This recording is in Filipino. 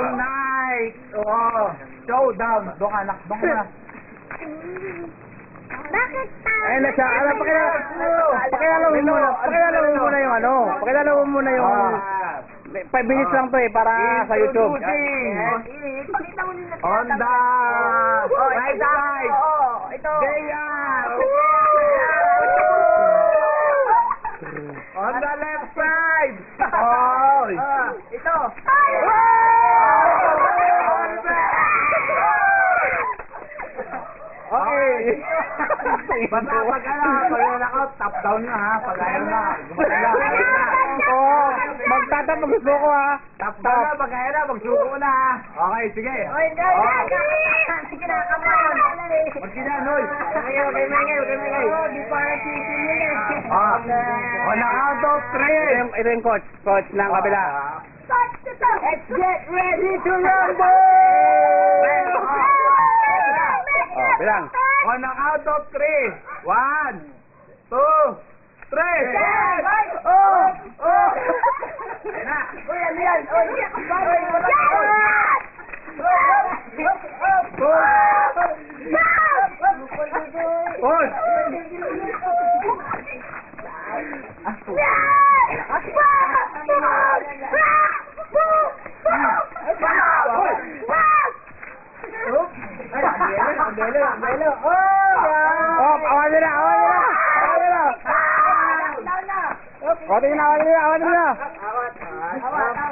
Showdown night! Oo. Showdown. Doon ka, doon ka na. Bakit tayo? Ayun na siya. Ano, pakilala mo muna yung ano. Pakilala mo muna yung... 5 minutes lang to eh, para sa YouTube. Pakita mo nila. On the right side. Ito. JR. On the left side. Oh. Ito. Okay. Basta pag naka-out, top down na ha. Pag ayaw na, gumagala. Oo. Magtatap mag-gusto ko ha. Top down na, pag ayaw na, magsuko na ha. Okay, sige. Oy, sige na, kapayon. Magkina, Noy. Huwag kayo maingay. Di pa nagsisimil eh. On the count of 3. Ito yung coach ng kabila. Let's get ready to rumble! Oh, bilang. On the count of 3. 1, 2, 3. Uy, ano yan? Awan nila. Awat.